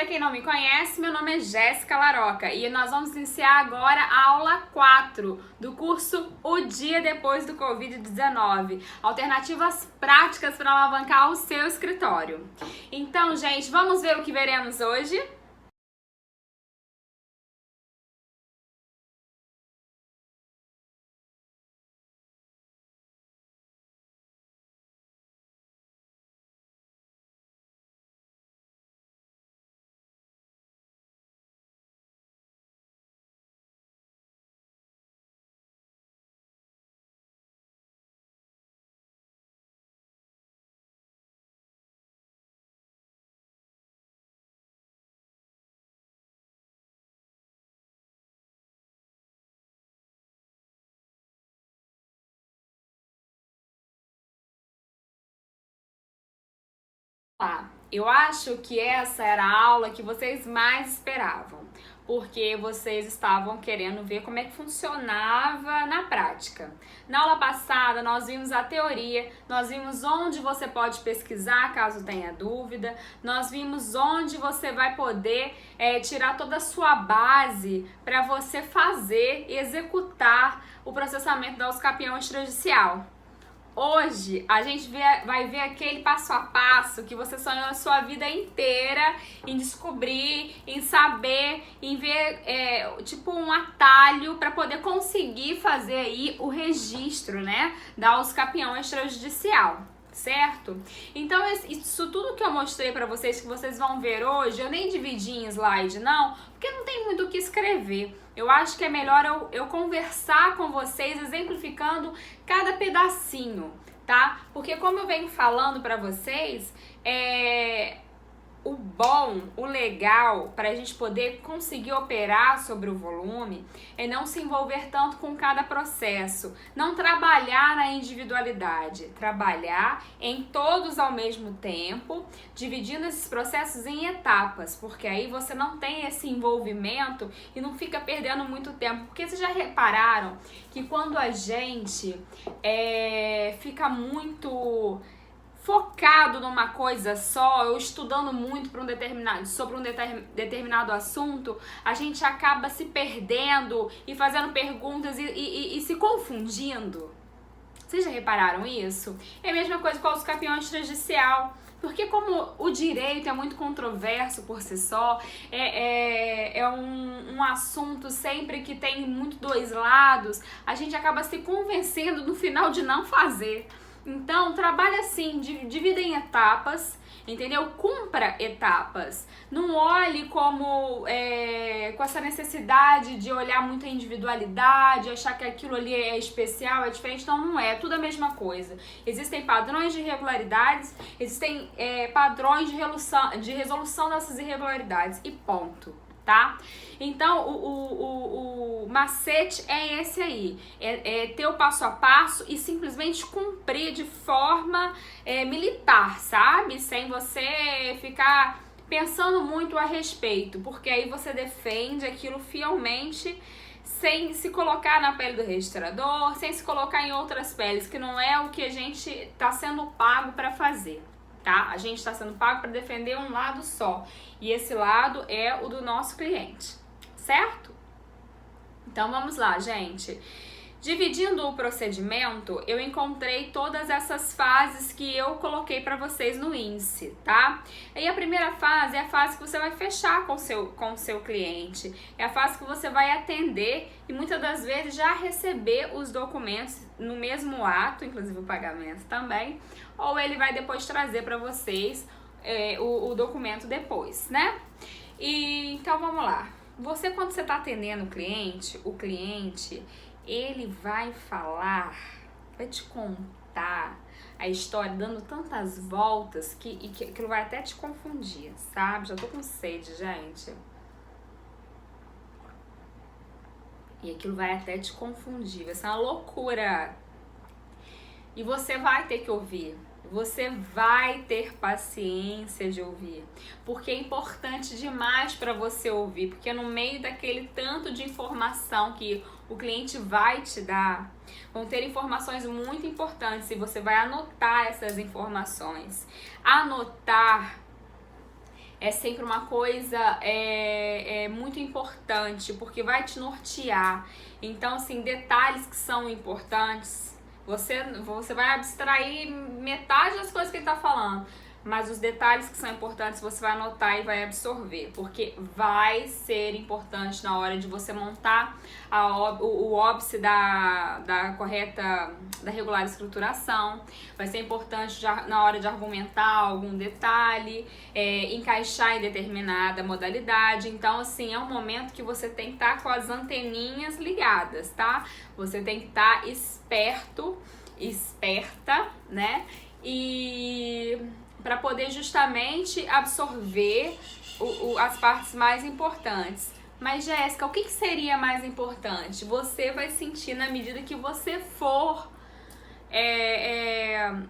Para quem não me conhece, meu nome é Jéssica Laroca e nós vamos iniciar agora a aula 4 do curso O Dia Depois do Covid-19, alternativas práticas para alavancar o seu escritório. Então, gente, vamos ver o que veremos hoje? Eu acho que essa era a aula que vocês mais esperavam, porque vocês estavam querendo ver como é que funcionava na prática. Na aula passada, nós vimos a teoria, nós vimos onde você pode pesquisar caso tenha dúvida, nós vimos onde você vai poder tirar toda a sua base para você fazer e executar o processamento da usucapião extrajudicial. Hoje a gente vai ver aquele passo a passo que você sonhou a sua vida inteira em descobrir, em saber, em ver tipo um atalho para poder conseguir fazer aí o registro, né, da usucapião extrajudicial. Certo? Então, isso tudo que eu mostrei pra vocês, que vocês vão ver hoje, eu nem dividi em slide, não, porque não tem muito o que escrever. Eu acho que é melhor eu conversar com vocês, exemplificando cada pedacinho, tá? Porque como eu venho falando pra vocês, o bom, o legal, para a gente poder conseguir operar sobre o volume é não se envolver tanto com cada processo, não trabalhar na individualidade, trabalhar em todos ao mesmo tempo, dividindo esses processos em etapas, porque aí você não tem esse envolvimento e não fica perdendo muito tempo, porque vocês já repararam que quando a gente fica muito focado numa coisa só, ou estudando muito sobre um determinado assunto, a gente acaba se perdendo e fazendo perguntas e se confundindo. Vocês já repararam isso? É a mesma coisa com a usucapião extrajudicial. Porque como o direito é muito controverso por si só, é um assunto sempre que tem muito dois lados, a gente acaba se convencendo no final de não fazer. Então, trabalhe assim, divida em etapas, entendeu? Cumpra etapas. Não olhe como com essa necessidade de olhar muito a individualidade, achar que aquilo ali é especial, é diferente. Então, não é. É tudo a mesma coisa. Existem padrões de irregularidades, existem padrões de resolução dessas irregularidades e ponto. Tá? Então, o macete é esse aí, é ter o passo a passo e simplesmente cumprir de forma militar, sabe? Sem você ficar pensando muito a respeito, porque aí você defende aquilo fielmente, sem se colocar na pele do registrador, sem se colocar em outras peles, que não é o que a gente está sendo pago para fazer. Tá? A gente está sendo pago para defender um lado só, e esse lado é o do nosso cliente, certo? Então vamos lá, gente. Dividindo o procedimento, eu encontrei todas essas fases que eu coloquei para vocês no índice, tá? E a primeira fase é a fase que você vai fechar com o seu cliente, é a fase que você vai atender e muitas das vezes já receber os documentos no mesmo ato, inclusive o pagamento também, ou ele vai depois trazer para vocês o documento depois, né? Então vamos lá. Você, quando você está atendendo o cliente, ele vai falar, vai te contar a história, dando tantas voltas que aquilo vai até te confundir, sabe? Já tô com sede, gente. E aquilo vai até te confundir, vai ser uma loucura. E você vai ter que ouvir. Você vai ter paciência de ouvir, porque é importante demais para você ouvir, porque no meio daquele tanto de informação que o cliente vai te dar, vão ter informações muito importantes e você vai anotar essas informações. Anotar é sempre uma coisa muito importante, porque vai te nortear. Então, assim, detalhes que são importantes, você vai abstrair metade das coisas que ele tá falando, mas os detalhes que são importantes você vai anotar e vai absorver, porque vai ser importante na hora de você montar o óbice da correta, da regular estruturação, vai ser importante na hora de argumentar algum detalhe, encaixar em determinada modalidade. Então, assim, é um momento que você tem que estar com as anteninhas ligadas, tá? Você tem que estar esperta, né? E para poder justamente absorver as partes mais importantes. Mas, Jéssica, o que seria mais importante? Você vai sentir na medida que você for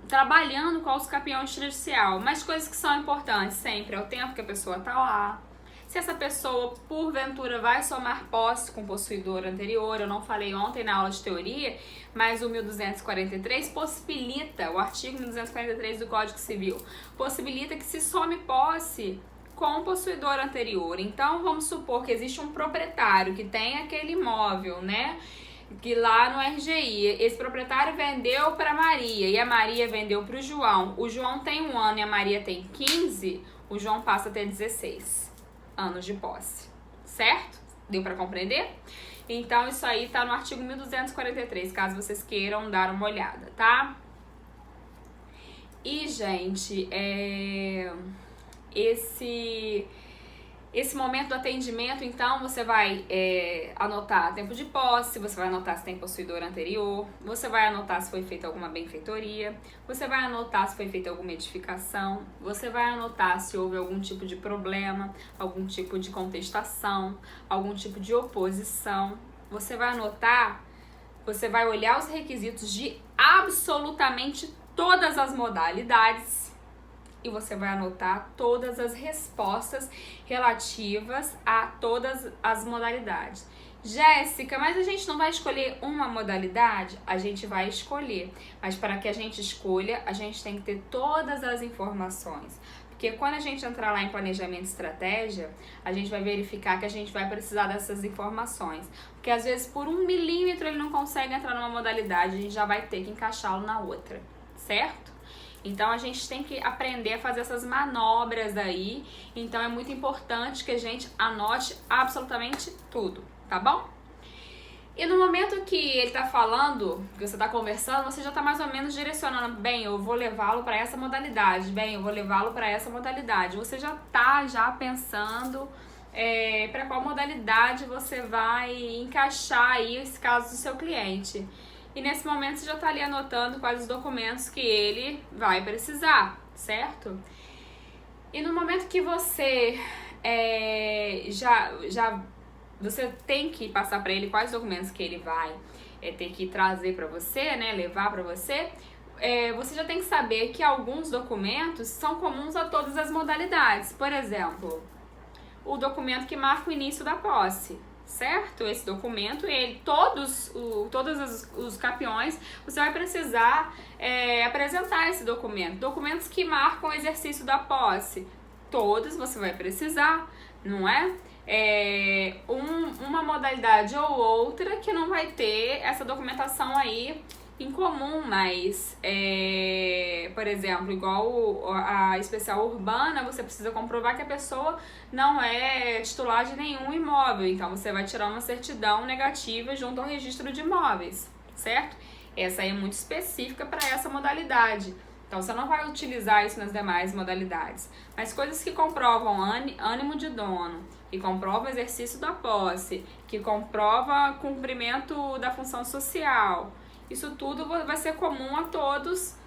trabalhando com o escapião extrajudicial. Mas coisas que são importantes sempre é o tempo que a pessoa tá lá. Se essa pessoa, porventura, vai somar posse com o possuidor anterior, eu não falei ontem na aula de teoria, mas o 1243 possibilita, o artigo 1243 do Código Civil, possibilita que se some posse com o possuidor anterior. Então, vamos supor que existe um proprietário que tem aquele imóvel, né? Que lá no RGI, esse proprietário vendeu para Maria e a Maria vendeu para o João tem 1 ano e a Maria tem 15, o João passa a ter 16 anos de posse, certo? Deu para compreender? Então, isso aí tá no artigo 1243, caso vocês queiram dar uma olhada, tá? E, gente, esse momento do atendimento, então, você vai anotar tempo de posse, você vai anotar se tem possuidor anterior, você vai anotar se foi feita alguma benfeitoria, você vai anotar se foi feita alguma edificação, você vai anotar se houve algum tipo de problema, algum tipo de contestação, algum tipo de oposição. Você vai anotar, você vai olhar os requisitos de absolutamente todas as modalidades, e você vai anotar todas as respostas relativas a todas as modalidades. Jéssica, mas a gente não vai escolher uma modalidade? A gente vai escolher, mas para que a gente escolha, a gente tem que ter todas as informações. Porque quando a gente entrar lá em planejamento e estratégia, a gente vai verificar que a gente vai precisar dessas informações. Porque às vezes por 1 milímetro ele não consegue entrar numa modalidade, a gente já vai ter que encaixá-lo na outra, certo? Então, a gente tem que aprender a fazer essas manobras aí. Então, é muito importante que a gente anote absolutamente tudo, tá bom? E no momento que ele tá falando, que você tá conversando, você já tá mais ou menos direcionando, bem, eu vou levá-lo para essa modalidade, bem, eu vou levá-lo para essa modalidade. Você já tá pensando para qual modalidade você vai encaixar aí esse caso do seu cliente. E nesse momento você já está ali anotando quais os documentos que ele vai precisar, certo? E no momento que você você tem que passar para ele quais documentos que ele vai ter que trazer para você, né, levar para você, você já tem que saber que alguns documentos são comuns a todas as modalidades. Por exemplo, o documento que marca o início da posse. Certo? Esse documento, todos os capiões, você vai precisar apresentar esse documento. Documentos que marcam o exercício da posse, todos você vai precisar, não é? Uma modalidade ou outra que não vai ter essa documentação aí em comum, mas, por exemplo, igual a especial urbana, você precisa comprovar que a pessoa não é titular de nenhum imóvel, então você vai tirar uma certidão negativa junto ao registro de imóveis, certo? Essa aí é muito específica para essa modalidade, então você não vai utilizar isso nas demais modalidades, mas coisas que comprovam ânimo de dono, que comprovam exercício da posse, que comprova cumprimento da função social, isso tudo vai ser comum a todas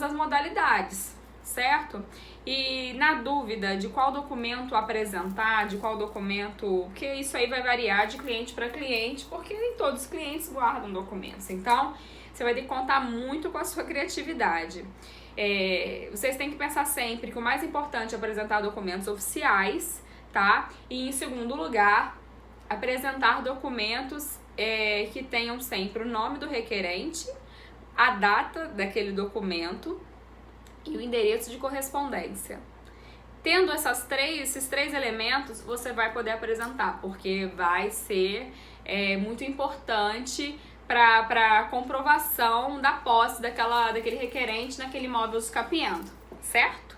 as modalidades, certo? E na dúvida de qual documento apresentar, de qual documento, porque isso aí vai variar de cliente para cliente, porque nem todos os clientes guardam documentos. Então, você vai ter que contar muito com a sua criatividade. Vocês têm que pensar sempre que o mais importante é apresentar documentos oficiais, tá? E em segundo lugar, apresentar documentos que tenham sempre o nome do requerente, a data daquele documento e o endereço de correspondência. Tendo esses três elementos, você vai poder apresentar, porque vai ser muito importante para comprovação da posse daquele requerente naquele imóvel escapiento, certo?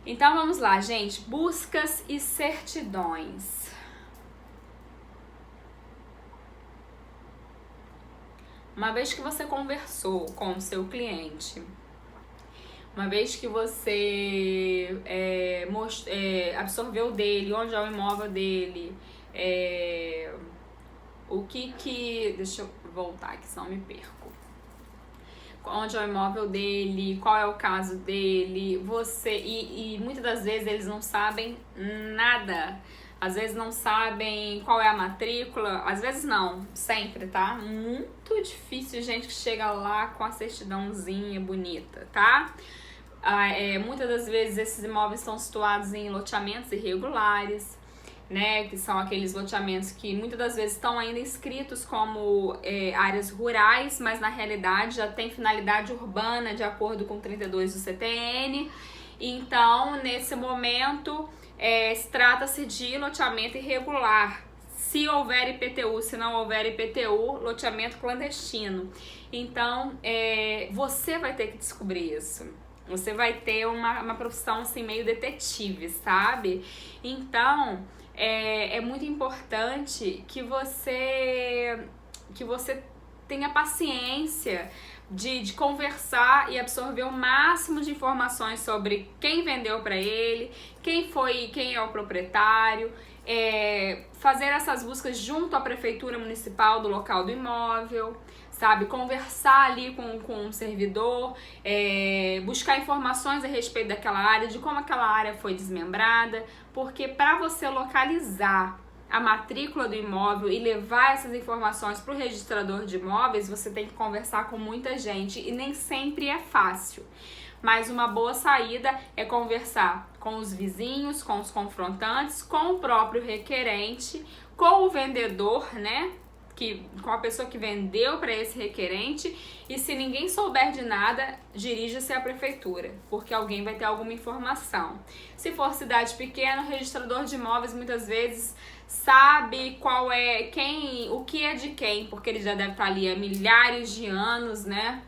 Então vamos lá, gente. Buscas e certidões. Uma vez que você conversou com o seu cliente, uma vez que você absorveu dele, onde é o imóvel dele, deixa eu voltar aqui, senão me perco. Onde é o imóvel dele, qual é o caso dele, e muitas das vezes eles não sabem nada. Às vezes não sabem qual é a matrícula, às vezes não, sempre, tá? Muito difícil gente que chega lá com a certidãozinha bonita, tá? Muitas das vezes esses imóveis estão situados em loteamentos irregulares, né? Que são aqueles loteamentos que muitas das vezes estão ainda inscritos como áreas rurais, mas na realidade já tem finalidade urbana de acordo com 32 do CTN. Então, nesse momento, trata-se de loteamento irregular. Se houver IPTU, se não houver IPTU, loteamento clandestino. Então, você vai ter que descobrir isso. Você vai ter uma profissão assim, meio detetive, sabe? Então, é muito importante que você tenha paciência de conversar e absorver o máximo de informações sobre quem vendeu para ele, quem é o proprietário, fazer essas buscas junto à prefeitura municipal do local do imóvel, sabe? Conversar ali com o servidor, buscar informações a respeito daquela área, de como aquela área foi desmembrada, porque para você localizar a matrícula do imóvel e levar essas informações para o registrador de imóveis, você tem que conversar com muita gente e nem sempre é fácil. Mas uma boa saída é conversar com os vizinhos, com os confrontantes, com o próprio requerente, com o vendedor, né? Com a pessoa que vendeu para esse requerente, e se ninguém souber de nada, dirija-se à prefeitura, porque alguém vai ter alguma informação. Se for cidade pequena, o registrador de imóveis muitas vezes sabe o que é de quem, porque ele já deve estar ali há milhares de anos, né?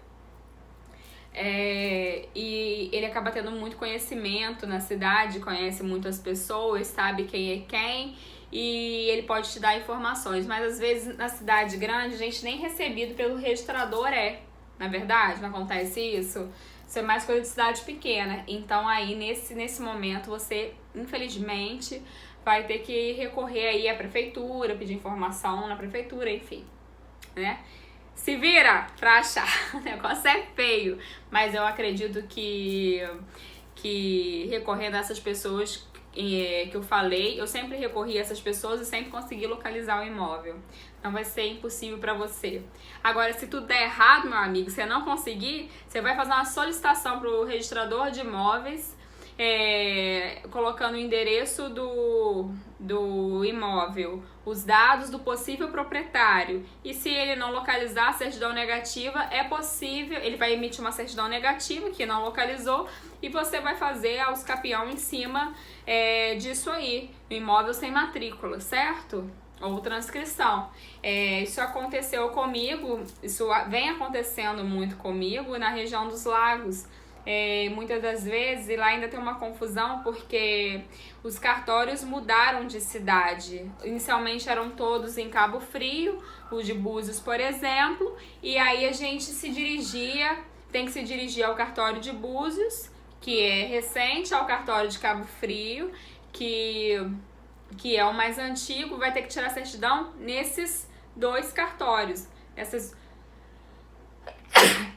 E ele acaba tendo muito conhecimento na cidade, conhece muitas pessoas, sabe quem é quem, e ele pode te dar informações. Mas às vezes na cidade grande, a gente nem recebido pelo registrador na verdade, não acontece isso? Isso é mais coisa de cidade pequena. Então aí nesse momento você, infelizmente, vai ter que recorrer aí à prefeitura, pedir informação na prefeitura, enfim, né? Se vira pra achar, o negócio é feio, mas eu acredito que recorrendo a essas pessoas que eu falei, eu sempre recorri a essas pessoas e sempre consegui localizar o imóvel. Não vai ser impossível para você. Agora, se tudo der errado, meu amigo, você não conseguir, você vai fazer uma solicitação pro registrador de imóveis, colocando o endereço do imóvel, os dados do possível proprietário, e se ele não localizar a certidão negativa, é possível, ele vai emitir uma certidão negativa que não localizou, e você vai fazer aos capião em cima disso aí, o imóvel sem matrícula, certo? Ou transcrição. Isso aconteceu comigo, isso vem acontecendo muito comigo na região dos Lagos. Muitas das vezes, e lá ainda tem uma confusão porque os cartórios mudaram de cidade. Inicialmente eram todos em Cabo Frio, o de Búzios, por exemplo, e aí a gente tem que se dirigir ao cartório de Búzios, que é recente, ao cartório de Cabo Frio, que é o mais antigo, vai ter que tirar certidão nesses dois cartórios.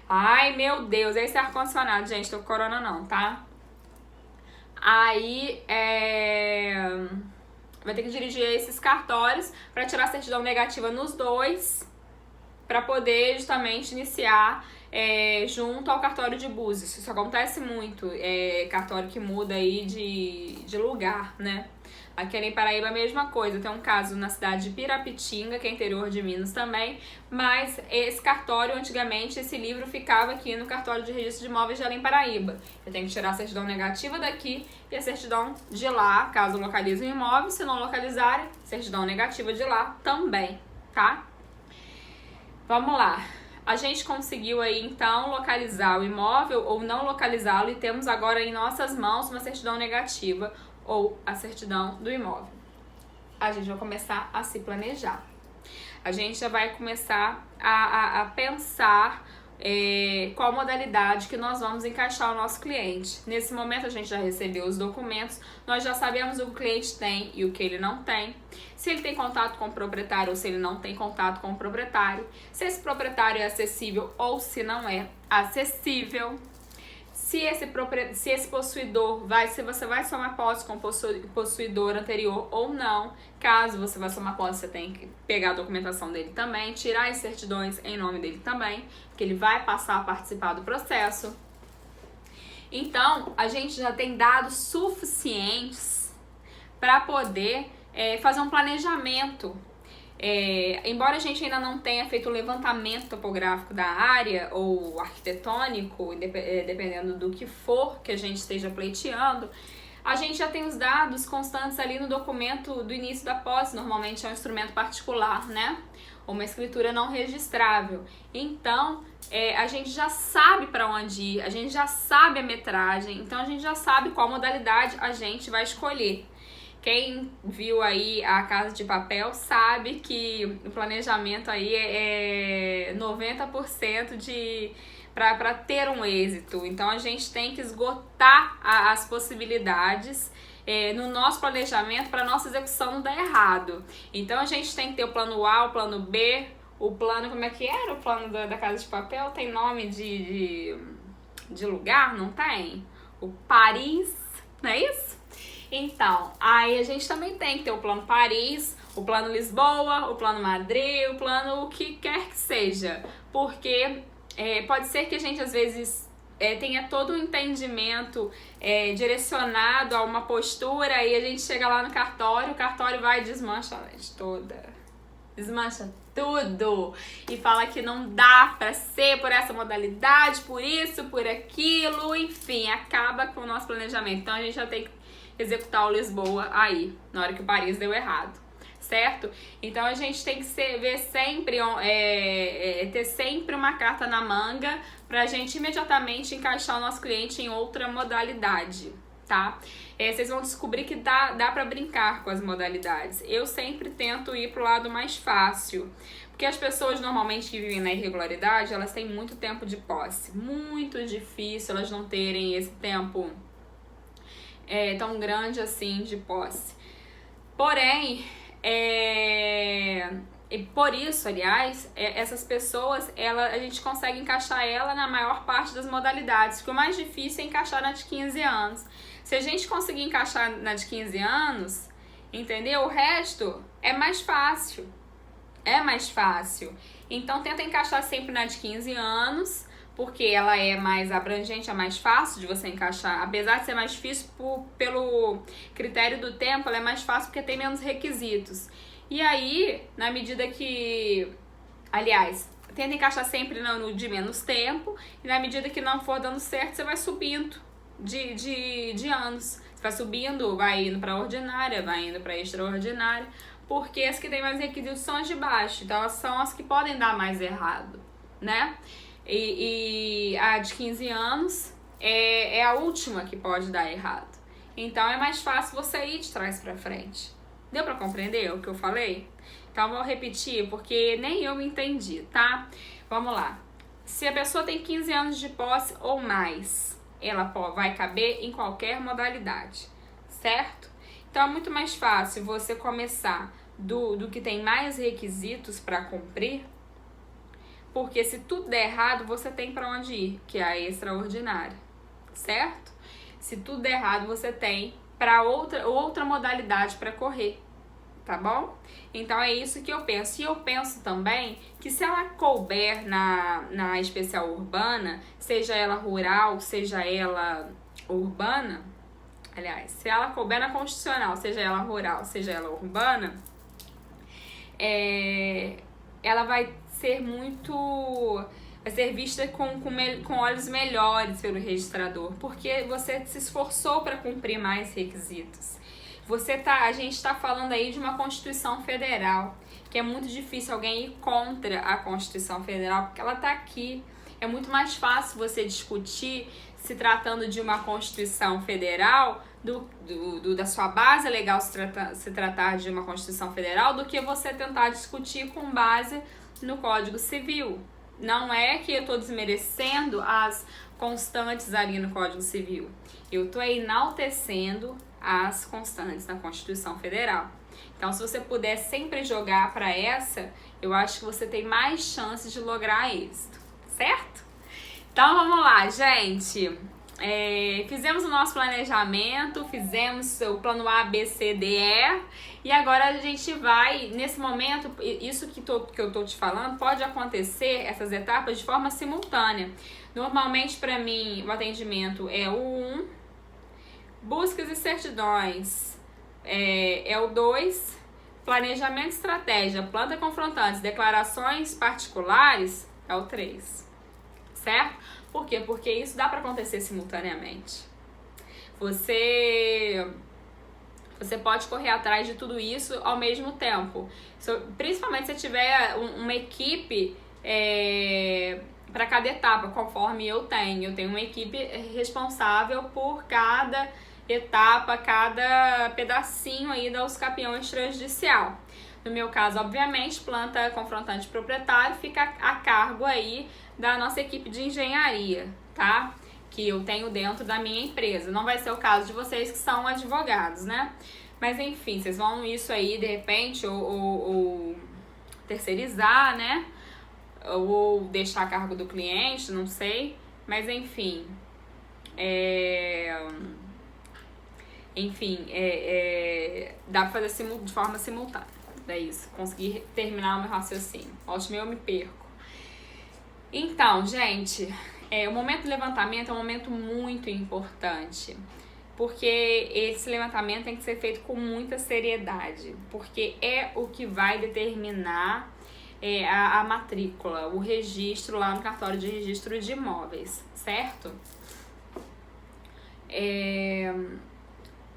Ai, meu Deus, esse ar-condicionado, gente, tô com corona não, tá? Aí, vai ter que dirigir a esses cartórios para tirar certidão negativa nos dois, para poder justamente iniciar junto ao cartório de Búzios. Isso acontece muito, cartório que muda aí de lugar, né? Aqui em Paraíba a mesma coisa, tem um caso na cidade de Pirapitinga, que é interior de Minas também, mas esse cartório, antigamente, esse livro ficava aqui no cartório de registro de imóveis de Além Paraíba. Eu tenho que tirar a certidão negativa daqui e a certidão de lá, caso localize o imóvel, se não localizarem, certidão negativa de lá também, tá? Vamos lá. A gente conseguiu aí, então, localizar o imóvel ou não localizá-lo e temos agora em nossas mãos uma certidão negativa ou a certidão do imóvel. A gente vai começar a se planejar. A gente já vai começar a pensar qual modalidade que nós vamos encaixar o nosso cliente. Nesse momento a gente já recebeu os documentos, nós já sabemos o que o cliente tem e o que ele não tem. Se ele tem contato com o proprietário ou se ele não tem contato com o proprietário. Se esse proprietário é acessível ou se não é acessível. Se esse possuidor se você vai somar posse com o possuidor anterior ou não. Caso você vá somar posse, você tem que pegar a documentação dele também, tirar as certidões em nome dele também, porque ele vai passar a participar do processo. Então, a gente já tem dados suficientes para poder fazer um planejamento. Embora a gente ainda não tenha feito o levantamento topográfico da área ou arquitetônico, dependendo do que for que a gente esteja pleiteando, a gente já tem os dados constantes ali no documento do início da posse. Normalmente é um instrumento particular, né? Uma escritura não registrável. Então, a gente já sabe para onde ir, a gente já sabe a metragem, então a gente já sabe qual modalidade a gente vai escolher. Quem viu aí a Casa de Papel sabe que o planejamento aí é 90% para ter um êxito. Então a gente tem que esgotar as possibilidades no nosso planejamento para nossa execução não dar errado. Então a gente tem que ter o plano A, o plano B, o plano, como é que era o plano da Casa de Papel? Tem nome de lugar? Não tem? O Paris, não é isso? Então, aí a gente também tem que ter o plano Paris, o plano Lisboa, o plano Madrid, o plano o que quer que seja. Porque pode ser que a gente, às vezes, tenha todo um entendimento direcionado a uma postura e a gente chega lá no cartório, o cartório vai e desmancha a lente toda. Desmancha tudo e fala que não dá pra ser por essa modalidade, por isso, por aquilo, enfim, acaba com o nosso planejamento. Então a gente já tem que executar o Lisboa aí, na hora que o Paris deu errado, certo? Então a gente tem que ver sempre, ter sempre uma carta na manga pra gente imediatamente encaixar o nosso cliente em outra modalidade, tá? Vocês vão descobrir que dá pra brincar com as modalidades. Eu sempre tento ir pro lado mais fácil, porque as pessoas normalmente que vivem na irregularidade, elas têm muito tempo de posse, muito difícil elas não terem esse tempo tão grande assim de posse. Porém, e por isso, aliás, essas pessoas, a gente consegue encaixar ela na maior parte das modalidades, porque o mais difícil é encaixar na de 15 anos. Se a gente conseguir encaixar na de 15 anos, entendeu? O resto é mais fácil. É mais fácil. Então, tenta encaixar sempre na de 15 anos, porque ela é mais abrangente, é mais fácil de você encaixar. Apesar de ser mais difícil pelo critério do tempo, ela é mais fácil porque tem menos requisitos. E aí, na medida que... Aliás, tenta encaixar sempre no de menos tempo, e na medida que não for dando certo, você vai subindo de anos. Você vai subindo, vai indo para ordinária, vai indo para extraordinária, porque as que têm mais requisitos são as de baixo. Então, elas são as que podem dar mais errado, né? E a de 15 anos é a última que pode dar errado. Então é mais fácil você ir de trás pra frente. Deu pra compreender o que eu falei? Então vou repetir porque nem eu me entendi, tá? Vamos lá. Se a pessoa tem 15 anos de posse ou mais, ela vai caber em qualquer modalidade, certo? Então é muito mais fácil você começar do que tem mais requisitos para cumprir. Porque se tudo der errado, você tem para onde ir, que é a extraordinária, certo? Se tudo der errado, você tem para outra modalidade para correr, tá bom? Então é isso que eu penso. E eu penso também que se ela couber na especial urbana, seja ela rural, seja ela urbana, aliás, se ela couber na constitucional, seja ela rural, seja ela urbana, ela vai ser vista com olhos melhores pelo registrador, porque você se esforçou para cumprir mais requisitos. A gente está falando aí de uma Constituição Federal, que é muito difícil alguém ir contra a Constituição Federal, porque ela está aqui. É muito mais fácil você discutir, se tratando de uma Constituição Federal, da sua base legal se tratar de uma Constituição Federal, do que você tentar discutir com base no Código Civil. Não é que eu estou desmerecendo as constantes ali no Código Civil. Eu estou enaltecendo as constantes na Constituição Federal. Então, se você puder sempre jogar para essa, eu acho que você tem mais chances de lograr êxito, certo? Então, vamos lá, gente. Fizemos o nosso planejamento, fizemos o plano A, B, C, D, E, e agora a gente vai, nesse momento, isso que eu tô te falando, pode acontecer, essas etapas, de forma simultânea. Normalmente, para mim, o atendimento é o 1, buscas e certidões é o 2, planejamento e estratégia, planta confrontantes, declarações particulares é o 3, certo? Por quê? Porque isso dá para acontecer simultaneamente. Você pode correr atrás de tudo isso ao mesmo tempo. Principalmente se tiver uma equipe para cada etapa, conforme eu tenho. Eu tenho uma equipe responsável por cada etapa, cada pedacinho aí da Uscapião extrajudicial. No meu caso, obviamente, planta confrontante proprietário fica a cargo aí da nossa equipe de engenharia, tá? Que eu tenho dentro da minha empresa. Não vai ser o caso de vocês que são advogados, né? Mas enfim, vocês vão isso aí de repente ou terceirizar, né? Ou deixar a cargo do cliente, não sei. Mas enfim, dá pra fazer de forma simultânea. É isso, consegui terminar o meu raciocínio. Ótimo, eu me perco. Então, gente, o momento do levantamento é um momento muito importante, porque esse levantamento tem que ser feito com muita seriedade, porque é o que vai determinar a matrícula, o registro lá no cartório de registro de imóveis, certo?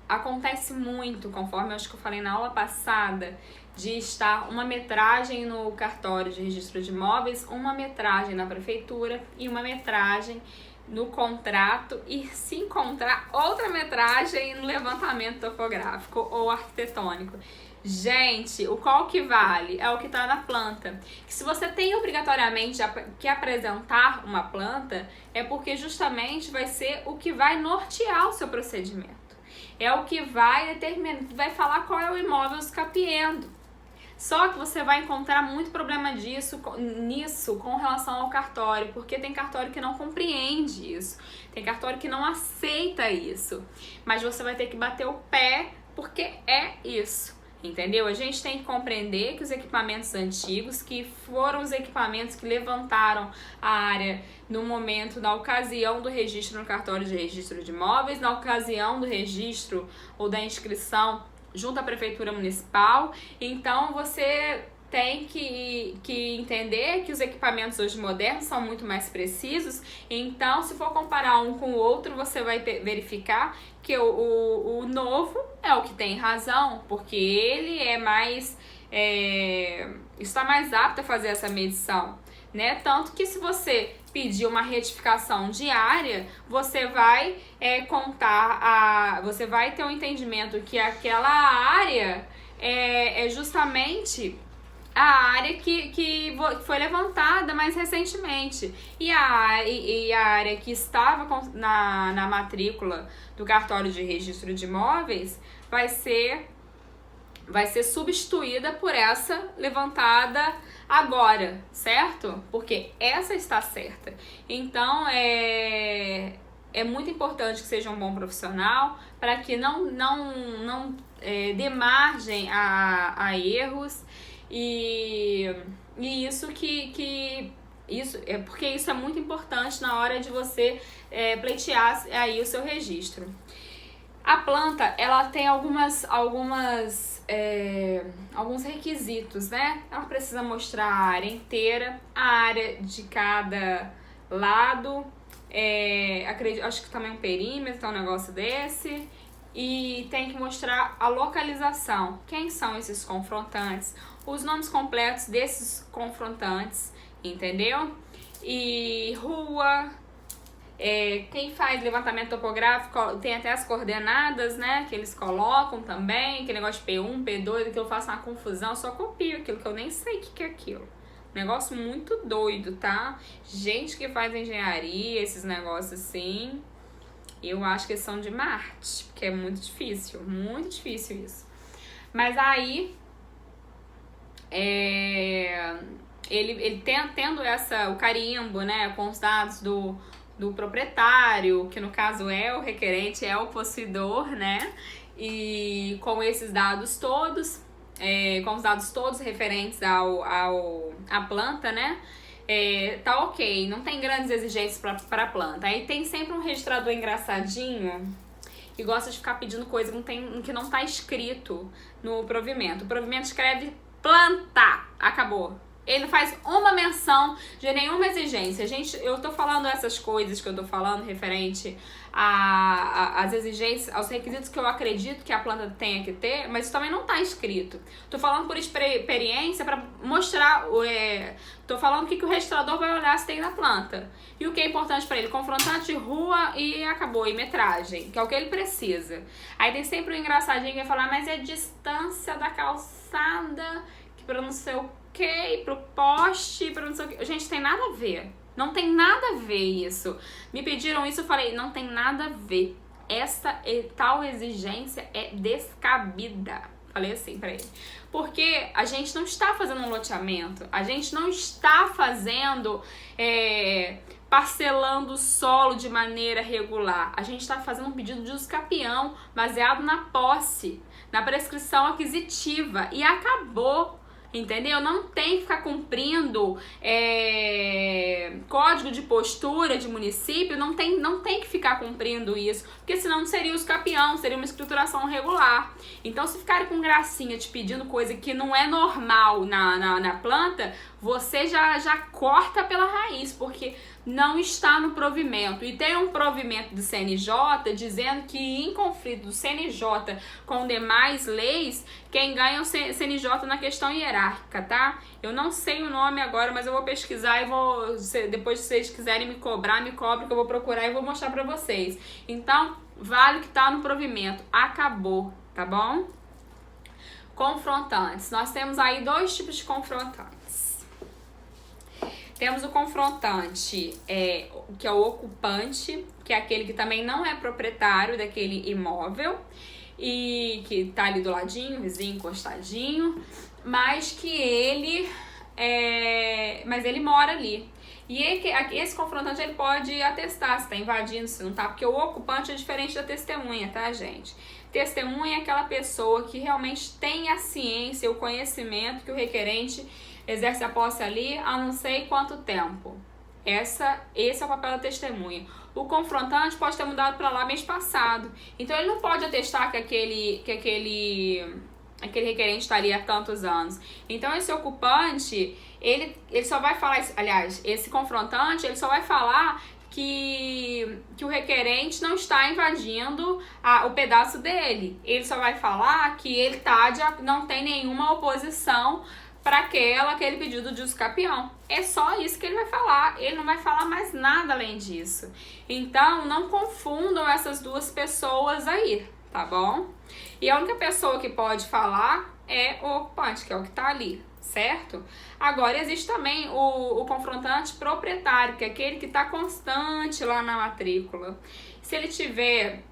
Acontece muito, conforme eu acho que eu falei na aula passada, de estar uma metragem no cartório de registro de imóveis, uma metragem na prefeitura e uma metragem no contrato e se encontrar outra metragem no levantamento topográfico ou arquitetônico. Gente, qual que vale? É o que está na planta. Que se você tem obrigatoriamente que apresentar uma planta, é porque justamente vai ser o que vai nortear o seu procedimento. É o que vai determinar, vai falar qual é o imóvel escapiendo. Só que você vai encontrar muito problema nisso com relação ao cartório, porque tem cartório que não compreende isso, tem cartório que não aceita isso, mas você vai ter que bater o pé porque é isso, entendeu? A gente tem que compreender que os equipamentos antigos, que foram os equipamentos que levantaram a área no momento, na ocasião do registro no cartório de registro de imóveis, na ocasião do registro ou da inscrição junto à prefeitura municipal. Então você tem que entender que os equipamentos hoje modernos são muito mais precisos. Então, se for comparar um com o outro, você vai verificar que o novo é o que tem razão, porque ele está mais apto a fazer essa medição, né? Tanto que se você pedir uma retificação diária, você vai você vai ter um entendimento que aquela área é justamente a área que foi levantada mais recentemente. E a área que estava na matrícula do cartório de registro de imóveis vai ser substituída por essa levantada agora, certo? Porque essa está certa. Então, é é muito importante que seja um bom profissional para que não dê margem a erros e isso isso é porque isso é muito importante na hora de você pleitear aí o seu registro. A planta, ela tem alguns requisitos, né? Ela precisa mostrar a área inteira, a área de cada lado, acho que também um perímetro, um negócio desse, e tem que mostrar a localização. Quem são esses confrontantes? Os nomes completos desses confrontantes, entendeu? E rua. Quem faz levantamento topográfico tem até as coordenadas, né, que eles colocam também, aquele negócio de P1, P2, que eu faço uma confusão, eu só copio aquilo que eu nem sei o que é aquilo. Negócio muito doido, tá? Gente que faz engenharia, esses negócios assim, eu acho que eles são de Marte, porque é muito difícil isso. Mas aí, ele tendo o carimbo, né, com os dados do proprietário, que no caso é o requerente, é o possuidor, né? E com esses dados todos, com os dados todos referentes à planta, né? Tá ok, não tem grandes exigências para a planta. Aí tem sempre um registrador engraçadinho que gosta de ficar pedindo coisa que não tá escrito no provimento. O provimento escreve planta, acabou. Ele não faz uma menção de nenhuma exigência. Gente, eu tô falando essas coisas que eu tô falando referente às exigências, aos requisitos que eu acredito que a planta tenha que ter, mas isso também não tá escrito. Tô falando por experiência para mostrar, tô falando o que o registrador vai olhar se tem na planta. E o que é importante para ele? Confrontante, rua e acabou, e metragem, que é o que ele precisa. Aí tem sempre um engraçadinho que vai falar, mas é distância da calçada, que pra não sei o que, pro poste, pra não sei o que. Gente, tem nada a ver. Não tem nada a ver isso. Me pediram isso, eu falei, não tem nada a ver. Essa tal exigência é descabida. Falei assim pra ele. Porque a gente não está fazendo um loteamento, a gente não está fazendo, parcelando o solo de maneira regular. A gente está fazendo um pedido de uso capião, baseado na posse, na prescrição aquisitiva. E acabou. Entendeu? Não tem que ficar cumprindo código de postura de município, não tem que ficar cumprindo isso, porque senão não seria os capião, seria uma escrituração regular. Então, se ficarem com gracinha te pedindo coisa que não é normal na planta, você já corta pela raiz, porque não está no provimento. E tem um provimento do CNJ dizendo que em conflito do CNJ com demais leis, quem ganha é o CNJ na questão hierárquica, tá? Eu não sei o nome agora, mas eu vou pesquisar e depois se vocês quiserem me cobrar, me cobre que eu vou procurar e vou mostrar pra vocês. Então, vale o que tá no provimento. Acabou, tá bom? Confrontantes. Nós temos aí dois tipos de confrontantes. Temos o confrontante, que é o ocupante, que é aquele que também não é proprietário daquele imóvel e que tá ali do ladinho, vizinho, encostadinho, mas que ele mora ali. E esse confrontante ele pode atestar se tá invadindo, se não tá, porque o ocupante é diferente da testemunha, tá, gente? Testemunha é aquela pessoa que realmente tem a ciência, o conhecimento que o requerente exerce a posse ali há não sei quanto tempo. Esse é o papel da testemunha. O confrontante pode ter mudado para lá mês passado. Então ele não pode atestar que aquele requerente está ali há tantos anos. Então esse ocupante, ele só vai falar, aliás, esse confrontante, ele só vai falar que o requerente não está invadindo o pedaço dele. Ele só vai falar que ele não tem nenhuma oposição para aquele pedido de uso capião. É só isso que ele vai falar. Ele não vai falar mais nada além disso. Então, não confundam essas duas pessoas aí, tá bom? E a única pessoa que pode falar é o ocupante, que é o que tá ali, certo? Agora, existe também o confrontante proprietário, que é aquele que tá constante lá na matrícula. Se ele tiver,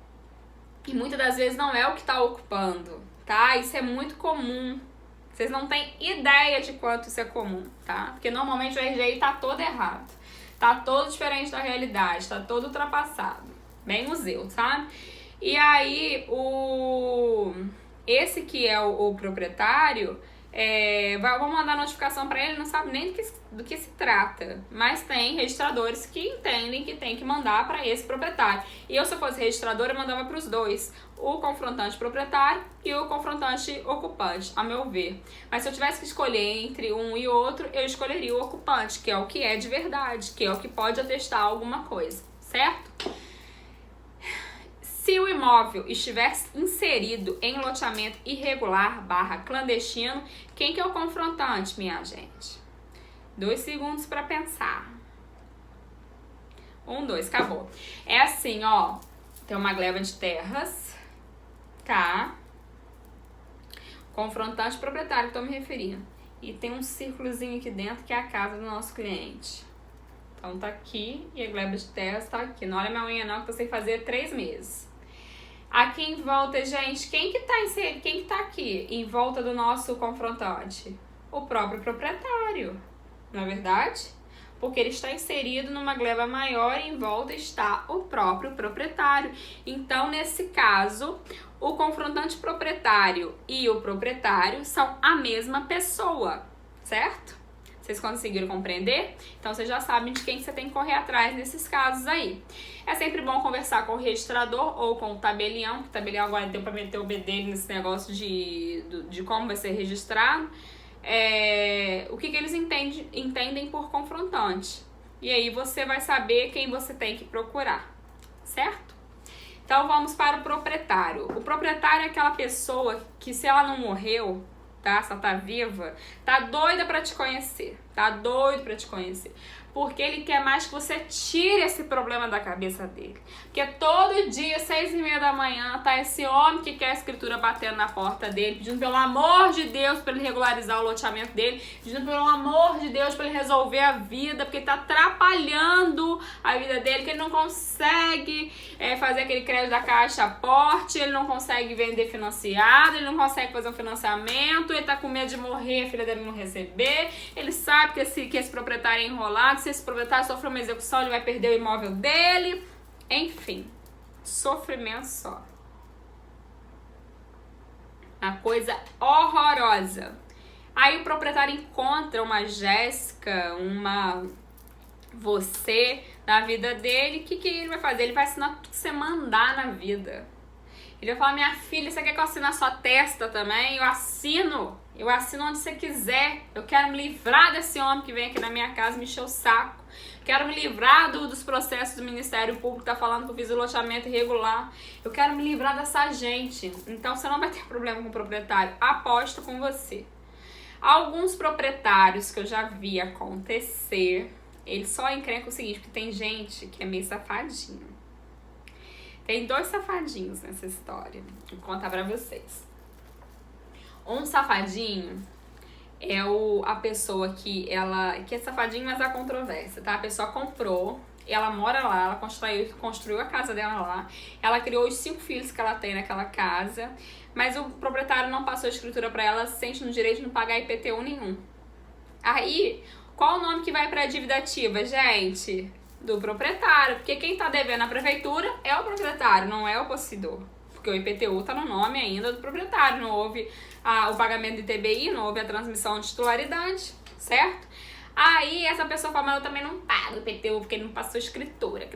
e muitas das vezes não é o que tá ocupando, tá? Isso é muito comum. Vocês não têm ideia de quanto isso é comum, tá? Porque normalmente o RGI tá todo errado. Tá todo diferente da realidade, tá todo ultrapassado. bem museu, sabe? E aí, esse que é o proprietário, vou mandar notificação para ele, não sabe nem do que se trata, mas tem registradores que entendem que tem que mandar para esse proprietário. E eu, se eu fosse registradora, eu mandava para os dois, o confrontante proprietário e o confrontante ocupante, a meu ver. Mas se eu tivesse que escolher entre um e outro, eu escolheria o ocupante, que é o que é de verdade, que é o que pode atestar alguma coisa, certo? Se o imóvel estiver inserido em loteamento irregular / clandestino, quem que é o confrontante, minha gente? 2 segundos para pensar. 1, 2, acabou. É assim, ó, tem uma gleba de terras, tá? Confrontante proprietário que eu tô me referindo. E tem um círculozinho aqui dentro que é a casa do nosso cliente. Então tá aqui e a gleba de terras tá aqui. Não olha minha unha não, que eu sei fazer 3 meses. Aqui em volta, gente, quem que tá aqui em volta do nosso confrontante? O próprio proprietário, não é verdade? Porque ele está inserido numa gleba maior e em volta está o próprio proprietário. Então, nesse caso, o confrontante proprietário e o proprietário são a mesma pessoa, certo? Vocês conseguiram compreender? Então, vocês já sabem de quem você tem que correr atrás nesses casos aí. É sempre bom conversar com o registrador ou com o tabelião, que o tabelião agora deu para meter o bedelho nesse negócio de como vai ser registrado. O que eles entendem por confrontante. E aí você vai saber quem você tem que procurar, certo? Então, vamos para o proprietário. O proprietário é aquela pessoa que, se ela não morreu, tá? Se ela tá viva, tá doida pra te conhecer, tá doido pra te conhecer, porque ele quer mais que você tire esse problema da cabeça dele, porque todo dia, 6h30 da manhã, tá esse homem que quer a escritura batendo na porta dele, pedindo pelo amor de Deus pra ele regularizar o loteamento dele, pedindo pelo amor de Deus pra ele resolver a vida, porque tá atrapalhando a vida dele, que ele não consegue fazer aquele crédito da caixa aporte, ele não consegue vender financiado, ele não consegue fazer um financiamento, ele tá com medo de morrer, a filha dele não receber, ele sabe que esse proprietário é enrolado, se esse proprietário sofrer uma execução, ele vai perder o imóvel dele. Enfim, sofrimento só. Uma coisa horrorosa. Aí o proprietário encontra uma Jéssica, você na vida dele. O que ele vai fazer? Ele vai assinar tudo que você mandar na vida. Ele vai falar: minha filha, você quer que eu assine a sua testa também? Eu assino onde você quiser. Eu quero me livrar desse homem que vem aqui na minha casa me encher o saco. Quero me livrar dos processos do Ministério Público que tá falando que eu fiz o loteamento irregular. Eu quero me livrar dessa gente. Então você não vai ter problema com o proprietário. Aposto com você. Alguns proprietários que eu já vi acontecer, eles só encrencam o seguinte, porque tem gente que é meio safadinho. Tem 2 safadinhos nessa história. Vou contar pra vocês. Um safadinho é a pessoa que é safadinho, mas há controvérsia, tá? A pessoa comprou, ela mora lá, ela construiu a casa dela lá, ela criou os 5 filhos que ela tem naquela casa, mas o proprietário não passou a escritura pra ela, se sente no direito de não pagar IPTU nenhum. Aí, qual o nome que vai pra dívida ativa, gente? Do proprietário, porque quem tá devendo à prefeitura é o proprietário, não é o possuidor. Porque o IPTU tá no nome ainda do proprietário, não houve o pagamento de ITBI, não houve a transmissão de titularidade, certo? Aí essa pessoa fala: mas eu também não pago o IPTU porque ele não passou escritura.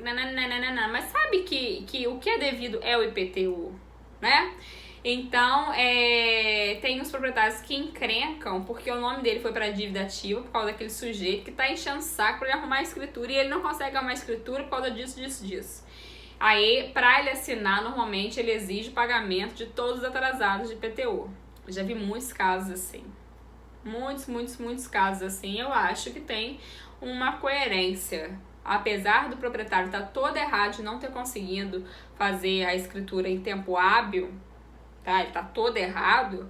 Mas sabe que o que é devido é o IPTU, né? Então, tem os proprietários que encrencam porque o nome dele foi para dívida ativa por causa daquele sujeito que tá enchendo o saco para ele arrumar a escritura e ele não consegue arrumar a escritura por causa disso. Aí, para ele assinar, normalmente ele exige o pagamento de todos os atrasados de IPTU. Eu já vi muitos casos assim. Muitos casos assim. Eu acho que tem uma coerência. Apesar do proprietário estar todo errado de não ter conseguido fazer a escritura em tempo hábil, tá? Ele tá todo errado,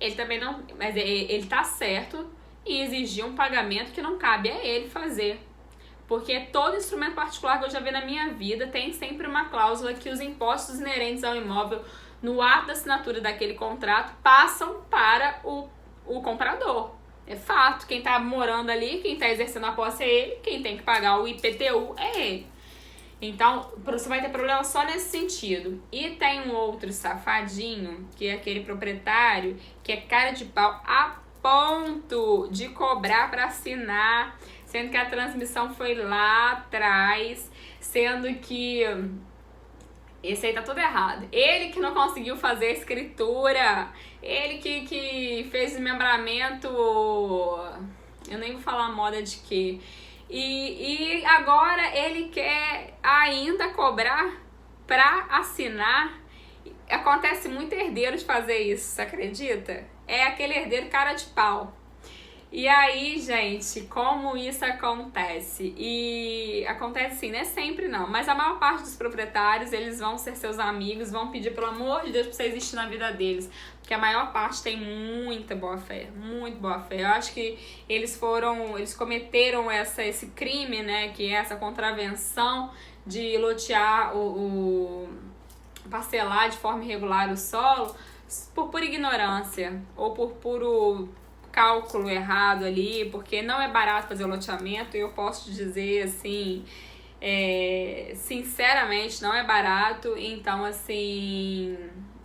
ele também não... Mas ele tá certo em exigir um pagamento que não cabe a ele fazer. Porque todo instrumento particular que eu já vi na minha vida tem sempre uma cláusula que os impostos inerentes ao imóvel no ato da assinatura daquele contrato passam para o comprador. É fato, quem tá morando ali, quem tá exercendo a posse é ele, quem tem que pagar o IPTU é ele. Então, você vai ter problema só nesse sentido. E tem um outro safadinho, que é aquele proprietário, que é cara de pau a ponto de cobrar para assinar, sendo que a transmissão foi lá atrás, sendo que esse aí tá tudo errado. Ele que não conseguiu fazer a escritura, ele que fez desmembramento, eu nem vou falar moda de quê. E agora ele quer ainda cobrar pra assinar. Acontece muito herdeiro de fazer isso, você acredita? É aquele herdeiro cara de pau. E aí, gente, como isso acontece? E acontece assim, não é sempre não, mas a maior parte dos proprietários, eles vão ser seus amigos, vão pedir pelo amor de Deus pra você existir na vida deles, porque a maior parte tem muita boa fé, muito boa fé. Eu acho que eles cometeram esse crime, né, que é essa contravenção de lotear parcelar de forma irregular o solo por ignorância ou por puro cálculo errado ali, porque não é barato fazer o loteamento, e eu posso te dizer assim, sinceramente, não é barato. Então, assim,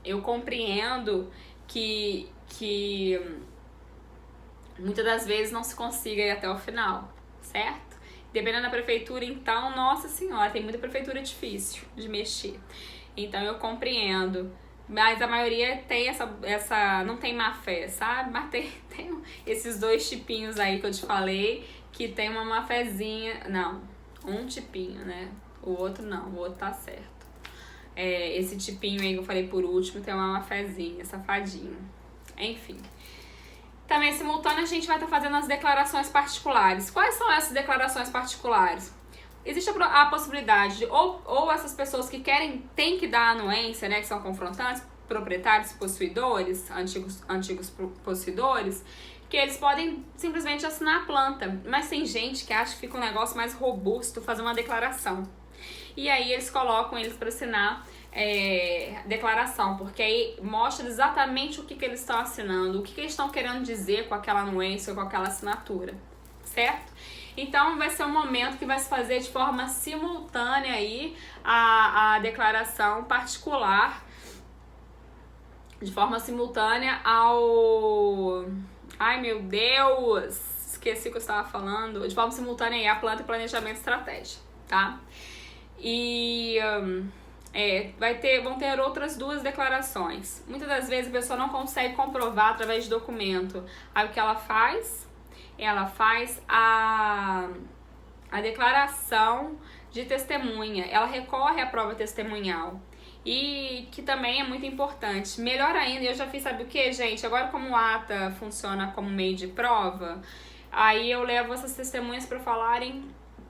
eu compreendo que muitas das vezes não se consiga ir até o final, certo? Dependendo da prefeitura, então, nossa senhora, tem muita prefeitura difícil de mexer. Então eu compreendo. Mas a maioria tem não tem má fé, sabe? Mas tem esses dois tipinhos aí que eu te falei, que tem uma má fézinha. Não, um tipinho, né? O outro não, o outro tá certo. Esse tipinho aí que eu falei por último tem uma má fézinha, safadinho. Enfim. Também, simultâneo, a gente vai estar fazendo as declarações particulares. Quais são essas declarações particulares? Existe a possibilidade de, ou essas pessoas que têm que dar anuência, né, que são confrontantes, proprietários, possuidores, antigos possuidores, que eles podem simplesmente assinar a planta. Mas tem gente que acha que fica um negócio mais robusto fazer uma declaração. E aí eles colocam eles para assinar declaração, porque aí mostra exatamente o que eles estão assinando, o que eles estão querendo dizer com aquela anuência ou com aquela assinatura, certo? Então vai ser um momento que vai se fazer de forma simultânea aí a declaração particular, de forma simultânea ao... Ai, meu Deus! Esqueci o que eu estava falando. De forma simultânea aí a planta e planejamento estratégico, tá? E vão ter outras duas declarações. Muitas das vezes a pessoa não consegue comprovar através de documento. Aí o que ela faz? Ela faz a declaração de testemunha. Ela recorre à prova testemunhal. E que também é muito importante. Melhor ainda, eu já fiz, sabe o que, gente? Agora, como o ATA funciona como meio de prova, aí eu levo essas testemunhas para falarem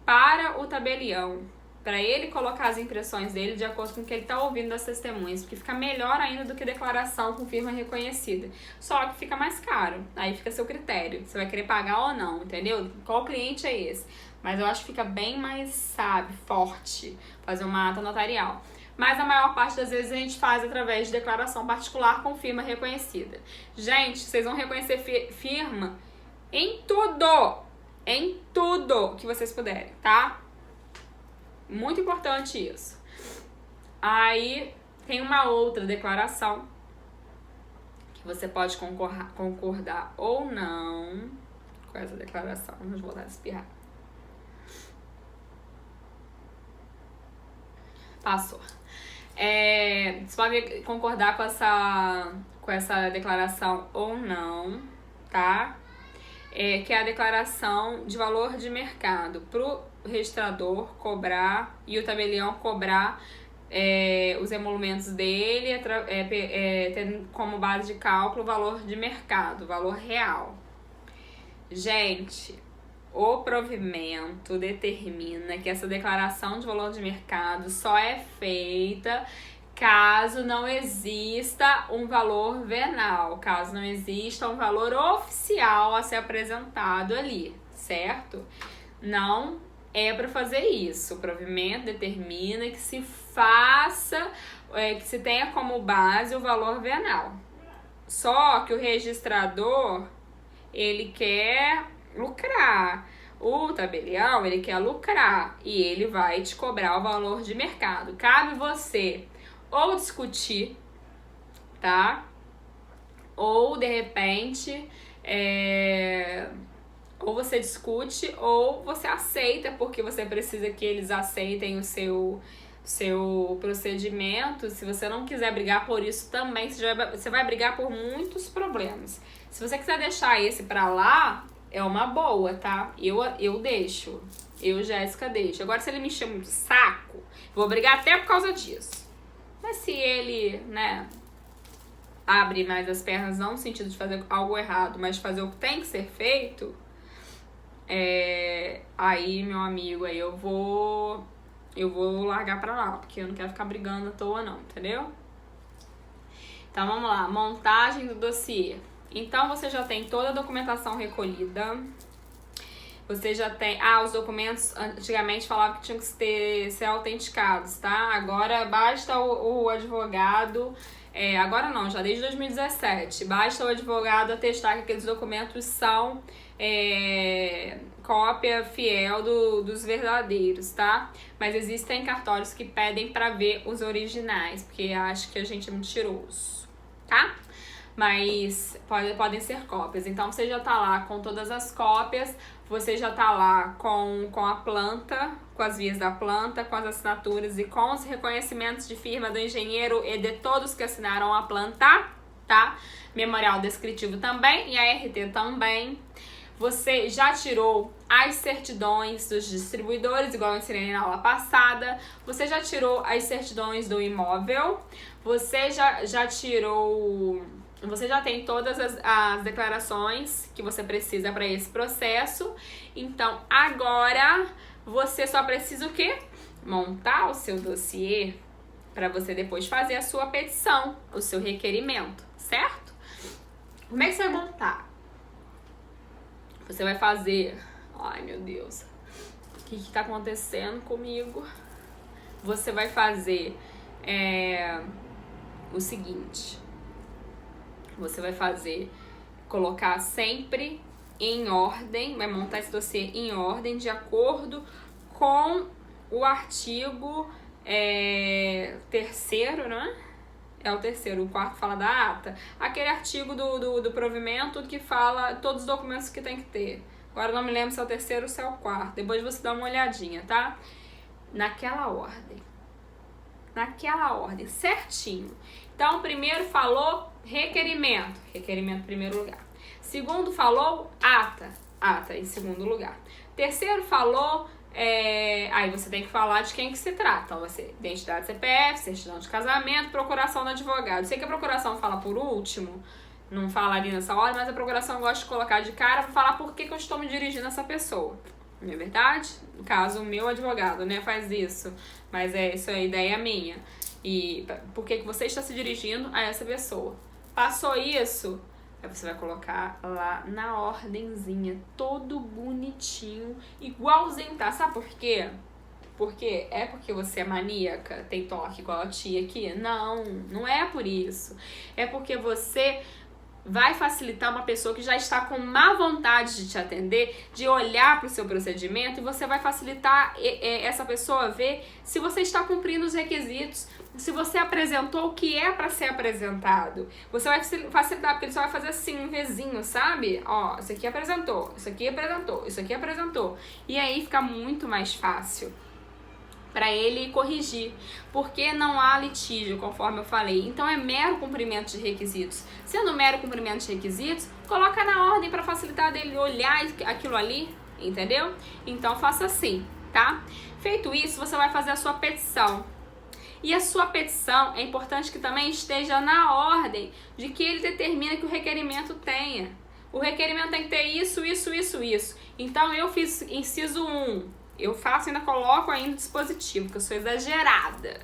para o tabelião, para ele colocar as impressões dele de acordo com o que ele está ouvindo das testemunhas, porque fica melhor ainda do que declaração com firma reconhecida. Só que fica mais caro, aí fica a seu critério, você vai querer pagar ou não, entendeu? Qual cliente é esse? Mas eu acho que fica bem mais, forte fazer uma ata notarial. Mas a maior parte das vezes a gente faz através de declaração particular com firma reconhecida. Gente, vocês vão reconhecer firma em tudo que vocês puderem, tá? Muito importante isso. Aí tem uma outra declaração que você pode concordar ou não com essa declaração. Vamos voltar a espirrar. Passou. Você pode concordar com essa declaração ou não, tá? Que é a declaração de valor de mercado pro registrador cobrar e o tabelião cobrar os emolumentos dele, tendo como base de cálculo o valor de mercado, o valor real. Gente, o provimento determina que essa declaração de valor de mercado só é feita caso não exista um valor venal, caso não exista um valor oficial a ser apresentado ali, certo? Não é para fazer isso. O provimento determina que se faça, que se tenha como base o valor venal. Só que o registrador, ele quer lucrar. O tabelião, ele quer lucrar e ele vai te cobrar o valor de mercado. Cabe você ou discutir, tá? Ou, de repente, ou você discute ou você aceita, porque você precisa que eles aceitem o seu procedimento. Se você não quiser brigar por isso também, você vai brigar por muitos problemas. Se você quiser deixar esse pra lá, é uma boa, tá? Eu deixo. Eu, Jéssica, deixo. Agora, se ele me chama de saco, vou brigar até por causa disso. Mas se ele, né, abre mais as pernas, não no sentido de fazer algo errado, mas de fazer o que tem que ser feito, aí, meu amigo, aí eu vou largar pra lá, porque eu não quero ficar brigando à toa não, entendeu? Então, vamos lá. Montagem do dossiê. Então, você já tem toda a documentação recolhida. Você já tem... os documentos antigamente falavam que tinham que ser autenticados, tá? Agora, basta o advogado... agora não, já desde 2017. Basta o advogado atestar que aqueles documentos são cópia fiel dos verdadeiros, tá? Mas existem cartórios que pedem pra ver os originais, porque acham que a gente é mentiroso, tá? Mas podem ser cópias. Então, você já tá lá com todas as cópias, você já tá lá com a planta, com as vias da planta, com as assinaturas e com os reconhecimentos de firma do engenheiro e de todos que assinaram a planta, tá? Memorial descritivo também e a RT também. Você já tirou as certidões dos distribuidores, igual eu ensinei na aula passada. Você já tirou as certidões do imóvel. Você já tirou... Você já tem todas as declarações que você precisa para esse processo. Então, agora, você só precisa o quê? Montar o seu dossiê para você depois fazer a sua petição, o seu requerimento, certo? Como é que você vai montar? Você vai fazer... Ai, meu Deus. O que tá acontecendo comigo? Você vai fazer o seguinte... Você vai colocar sempre em ordem, vai montar esse dossiê em ordem, de acordo com o artigo 3º, né? É o 3º, o 4º fala da ata. Aquele artigo do provimento que fala todos os documentos que tem que ter. Agora eu não me lembro se é o 3º ou se é o 4º. Depois você dá uma olhadinha, tá? Naquela ordem, certinho. Então, primeiro falou requerimento em primeiro lugar. Segundo falou ata em segundo lugar. Terceiro falou, aí você tem que falar de quem que se trata. Então, vai ser identidade CPF, certidão de casamento, procuração do advogado. Sei que a procuração fala por último, não fala ali nessa hora, mas a procuração eu gosto de colocar de cara para falar por que eu estou me dirigindo a essa pessoa. Não é verdade? No caso, o meu advogado, né, faz isso, mas isso é ideia minha. E por que você está se dirigindo a essa pessoa? Passou isso, aí você vai colocar lá na ordenzinha, todo bonitinho, igualzinho, tá? Sabe por quê? Porque você é maníaca, tem toque igual a tia aqui? Não, não é por isso. É porque você vai facilitar uma pessoa que já está com má vontade de te atender, de olhar para o seu procedimento, e você vai facilitar essa pessoa ver se você está cumprindo os requisitos, se você apresentou o que é para ser apresentado. Você vai facilitar, porque ele só vai fazer assim, um Vzinho, sabe? Ó, isso aqui apresentou, isso aqui apresentou, isso aqui apresentou. E aí fica muito mais fácil para ele corrigir, porque não há litígio, conforme eu falei. Então é mero cumprimento de requisitos. Sendo mero cumprimento de requisitos, coloca na ordem para facilitar dele olhar aquilo ali, entendeu? Então faça assim, tá? Feito isso, você vai fazer a sua petição. E a sua petição é importante que também esteja na ordem de que ele determina que o requerimento tenha. O requerimento tem que ter isso, isso, isso, isso. Então eu fiz inciso 1. Eu faço e ainda coloco ainda o dispositivo, porque eu sou exagerada,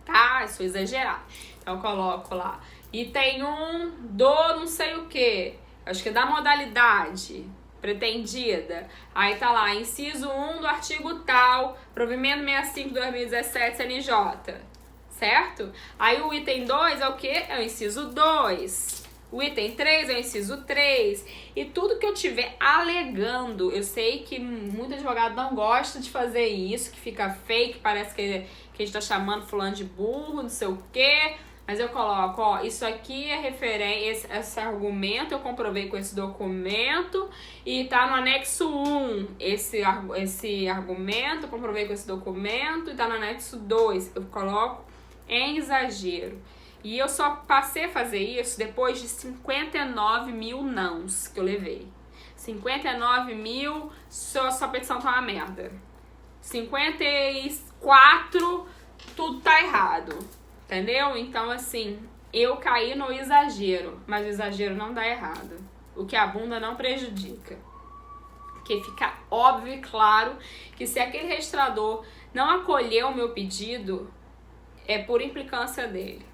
tá? Eu sou exagerada. Então eu coloco lá. Item 1 do não sei o que. Acho que é da modalidade pretendida. Aí tá lá, inciso 1 do artigo tal, provimento 65/2017 CNJ. Certo? Aí o item 2 é o quê? É o inciso 2. O item 3 é o inciso 3. E tudo que eu tiver alegando, eu sei que muito advogado não gosta de fazer isso, que fica fake, parece que a gente tá chamando fulano de burro, não sei o quê. Mas eu coloco, ó, isso aqui é referência, esse argumento eu comprovei com esse documento e tá no anexo 1. Esse argumento eu comprovei com esse documento e tá no anexo 2. Eu coloco em exagero. E eu só passei a fazer isso depois de 59 mil nãos que eu levei. 59 mil, sua petição tá uma merda. 54, tudo tá errado. Entendeu? Então, assim, eu caí no exagero, mas o exagero não dá errado. O que abunda não prejudica. Porque fica óbvio e claro que se aquele registrador não acolheu o meu pedido, é por implicância dele.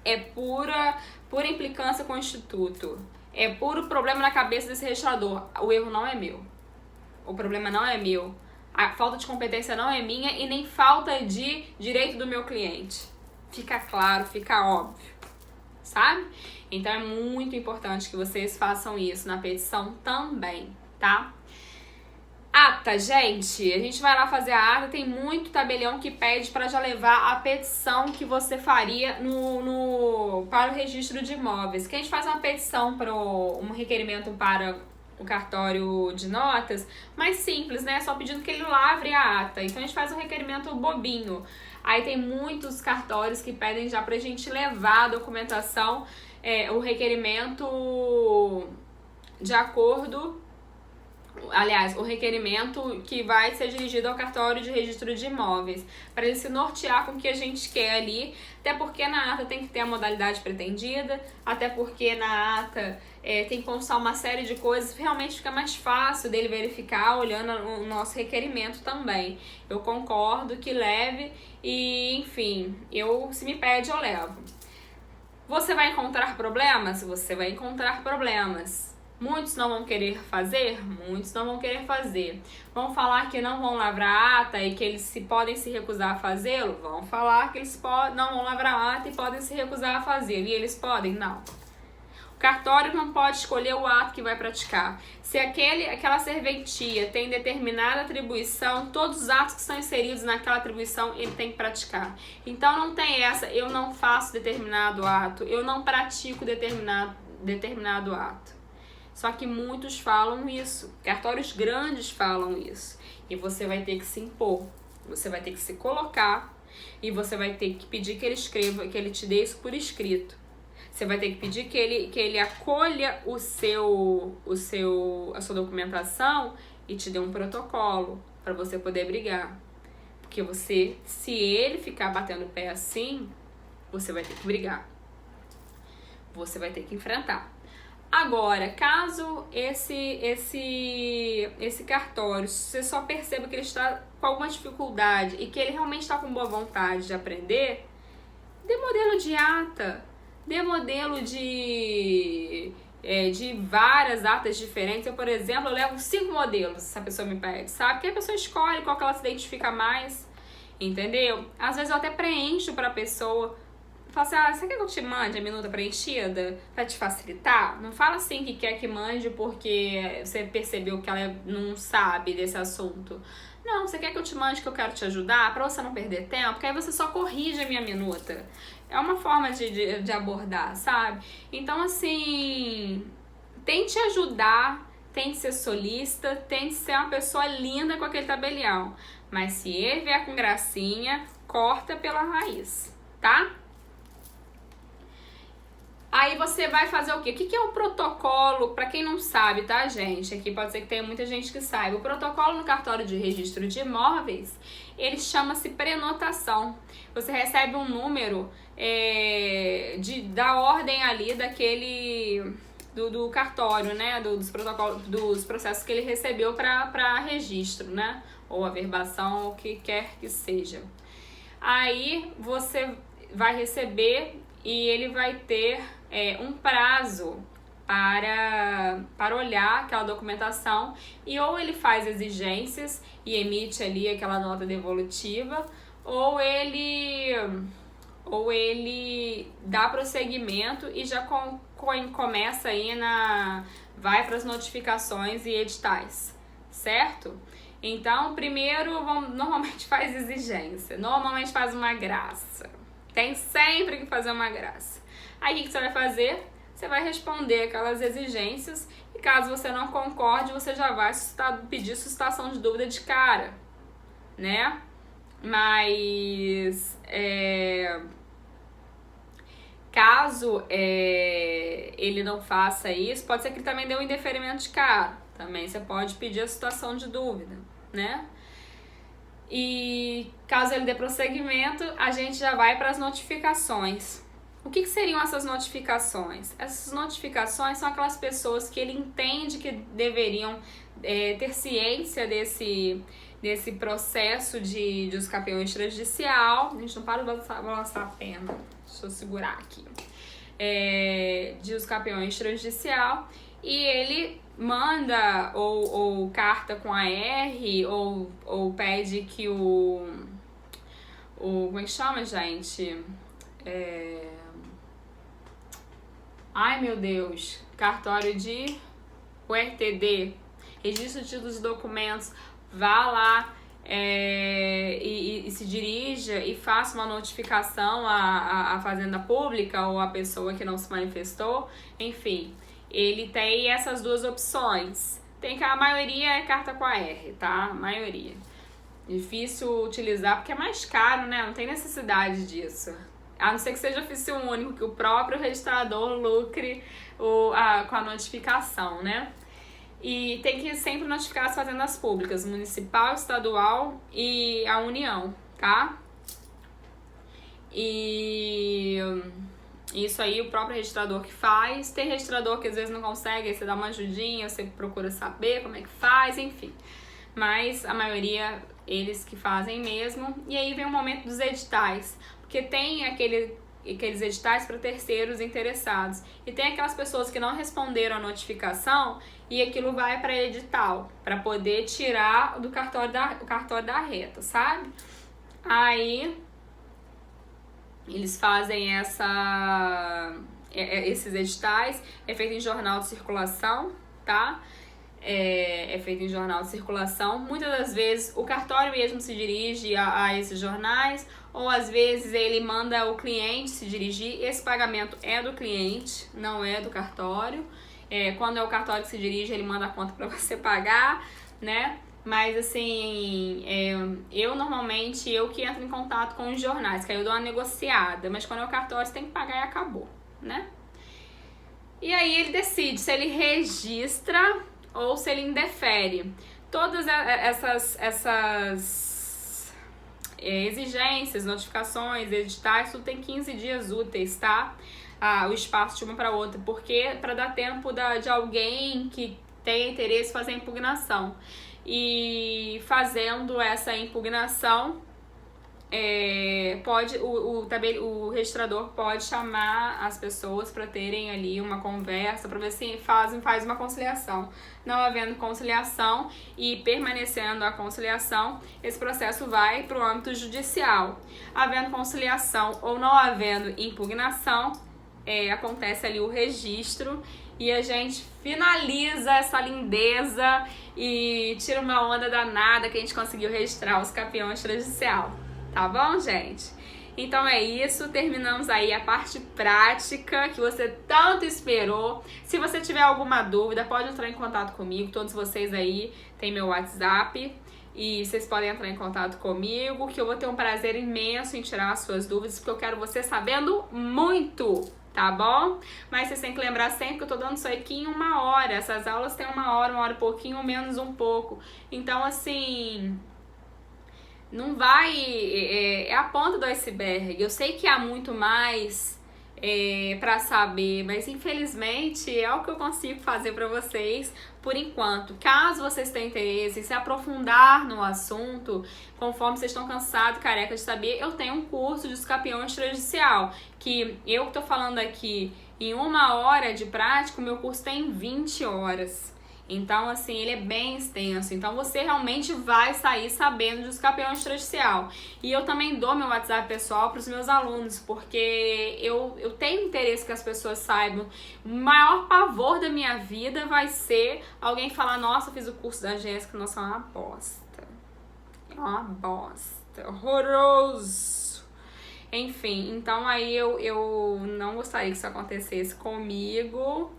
É pura implicância com o Instituto. É puro problema na cabeça desse registrador. O erro não é meu. O problema não é meu. A falta de competência não é minha e nem falta de direito do meu cliente. Fica claro, fica óbvio, sabe? Então é muito importante que vocês façam isso na petição também, tá? Ata, gente, a gente vai lá fazer a ata, tem muito tabelião que pede para já levar a petição que você faria para o registro de imóveis. Que a gente faz uma petição para um requerimento para o cartório de notas, mais simples, né? Só pedindo que ele lavre a ata. Então a gente faz um requerimento bobinho. Aí tem muitos cartórios que pedem já pra gente levar a documentação, o requerimento de acordo, aliás, o requerimento que vai ser dirigido ao cartório de registro de imóveis, para ele se nortear com o que a gente quer ali, até porque na ata tem que ter a modalidade pretendida, até porque na ata tem que constar uma série de coisas, realmente fica mais fácil dele verificar olhando o nosso requerimento também. Eu concordo que leve e, enfim, se me pede, eu levo. Você vai encontrar problemas? Você vai encontrar problemas. Muitos não vão querer fazer? Muitos não vão querer fazer. Vão falar que não vão lavrar a ata e que eles podem se recusar a fazê-lo? Vão falar que eles não vão lavrar a ata e podem se recusar a fazê-lo. E eles podem? Não. O cartório não pode escolher o ato que vai praticar. Se aquela serventia tem determinada atribuição, todos os atos que estão inseridos naquela atribuição ele tem que praticar. Então não tem essa, eu não faço determinado ato, eu não pratico determinado ato. Só que muitos falam isso, cartórios grandes falam isso. E você vai ter que se impor, você vai ter que se colocar e você vai ter que pedir que ele escreva, que ele te dê isso por escrito. Você vai ter que pedir que ele acolha a sua documentação e te dê um protocolo para você poder brigar. Porque se ele ficar batendo o pé assim, você vai ter que brigar. Você vai ter que enfrentar. Agora, caso esse cartório, você só perceba que ele está com alguma dificuldade e que ele realmente está com boa vontade de aprender, dê modelo de ata. Dê modelo de várias atas diferentes. Eu, por exemplo, levo 5 modelos, se a pessoa me pede, sabe? Que a pessoa escolhe qual que ela se identifica mais, entendeu? Às vezes eu até preencho pra pessoa. Falo assim, você quer que eu te mande a minuta preenchida pra te facilitar? Não fala assim que quer que mande porque você percebeu que ela não sabe desse assunto. Não, você quer que eu te mande que eu quero te ajudar pra você não perder tempo? Porque aí você só corrige a minha minuta. É uma forma de abordar, sabe? Então, assim, tente ajudar, tente ser solícita, tente ser uma pessoa linda com aquele tabelião. Mas se ele vier com gracinha, corta pela raiz, tá? Aí você vai fazer o quê? O que é o protocolo? Pra quem não sabe, tá, gente? Aqui pode ser que tenha muita gente que saiba. O protocolo no cartório de registro de imóveis, ele chama-se prenotação. Você recebe um número da ordem ali do cartório, né? Dos protocolos, dos processos que ele recebeu para registro, né? Ou averbação, ou o que quer que seja. Aí você vai receber e ele vai ter um prazo para olhar aquela documentação e ou ele faz exigências e emite ali aquela nota devolutiva ou ele ou ele dá prosseguimento e já começa aí vai para as notificações e editais, certo? Então, primeiro, normalmente faz exigência, normalmente faz uma graça. Tem sempre que fazer uma graça. Aí, o que você vai fazer? Você vai responder aquelas exigências e caso você não concorde, você já vai pedir suscitação de dúvida de cara, né? Mas, caso ele não faça isso, pode ser que ele também dê um indeferimento de cara. Também você pode pedir a suscitação de dúvida, né? E caso ele dê prosseguimento, a gente já vai para as notificações. O que seriam essas notificações? Essas notificações são aquelas pessoas que ele entende que deveriam ter ciência desse processo de escapeão extrajudicial. A gente não para de balançar a perna. Deixa eu segurar aqui. De escapeão extrajudicial. E ele manda ou carta com AR ou pede que como é que chama, gente? Ai, meu Deus. Cartório de... O RTD. Registro de títulos e documentos. Vá lá e se dirija e faça uma notificação à Fazenda Pública ou à pessoa que não se manifestou. Enfim, ele tem essas duas opções. A maioria é carta com AR, tá? A maioria. Difícil utilizar porque é mais caro, né? Não tem necessidade disso. A não ser que seja ofício único, que o próprio registrador lucre com a notificação, né? E tem que sempre notificar as fazendas públicas, municipal, estadual e a União, tá? E isso aí o próprio registrador que faz. Tem registrador que às vezes não consegue, aí você dá uma ajudinha, você procura saber como é que faz, enfim. Mas a maioria, eles que fazem mesmo. E aí vem o momento dos editais, porque tem aqueles editais para terceiros interessados. E tem aquelas pessoas que não responderam a notificação e aquilo vai para edital, para poder tirar o cartório da reta, sabe? Aí eles fazem esses editais, é feito em jornal de circulação, tá? É feito em jornal de circulação. Muitas das vezes o cartório mesmo se dirige a esses jornais, ou às vezes ele manda o cliente se dirigir. Esse pagamento é do cliente, não é do cartório. Quando é o cartório que se dirige, ele manda a conta para você pagar, né? Mas assim, eu normalmente, que entro em contato com os jornais, que aí eu dou uma negociada. Mas quando é o cartório, você tem que pagar e acabou, né? E aí ele decide se ele registra ou se ele indefere. Todas essas exigências, notificações, editais, tudo tem 15 dias úteis, tá? O espaço de uma para outra, porque para dar tempo de alguém que tem interesse em fazer a impugnação. E fazendo essa impugnação, o registrador pode chamar as pessoas para terem ali uma conversa, para ver se faz uma conciliação. Não havendo conciliação e permanecendo a conciliação, esse processo vai para o âmbito judicial. Havendo conciliação ou não havendo impugnação, acontece ali o registro e a gente finaliza essa lindeza e tira uma onda danada que a gente conseguiu registrar os escapeão extrajudicial. Tá bom, gente? Então é isso, terminamos aí a parte prática que você tanto esperou. Se você tiver alguma dúvida, pode entrar em contato comigo. Todos vocês aí têm meu WhatsApp e vocês podem entrar em contato comigo, que eu vou ter um prazer imenso em tirar as suas dúvidas, porque eu quero você sabendo muito, tá bom? Mas vocês têm que lembrar sempre que eu tô dando isso aqui em 1 hora. Essas aulas têm 1 hora e pouquinho, menos um pouco. Então, assim, não vai... É a ponta do iceberg. Eu sei que há muito mais para saber, mas infelizmente é o que eu consigo fazer para vocês por enquanto. Caso vocês tenham interesse em se aprofundar no assunto, conforme vocês estão cansados, careca de saber, eu tenho um curso de escapeão extrajudicial, que eu que tô falando aqui em 1 hora de prática, o meu curso tem 20 horas. Então, assim, ele é bem extenso. Então, você realmente vai sair sabendo de escapeão extrajudicial. E eu também dou meu WhatsApp pessoal para os meus alunos, porque eu tenho interesse que as pessoas saibam. O maior pavor da minha vida vai ser alguém falar, nossa, eu fiz o curso da Jéssica, nossa, é uma bosta. É uma bosta. Horroroso. Enfim, então aí eu não gostaria que isso acontecesse comigo.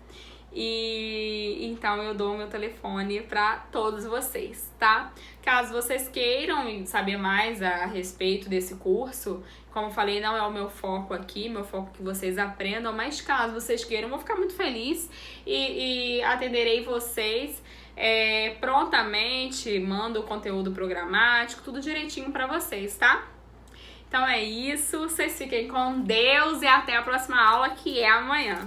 E então eu dou o meu telefone para todos vocês, tá? Caso vocês queiram saber mais a respeito desse curso, como eu falei, não é o meu foco aqui, meu foco é que vocês aprendam, mas caso vocês queiram, eu vou ficar muito feliz e atenderei vocês prontamente, mando o conteúdo programático, tudo direitinho para vocês, tá? Então é isso, vocês fiquem com Deus e até a próxima aula, que é amanhã.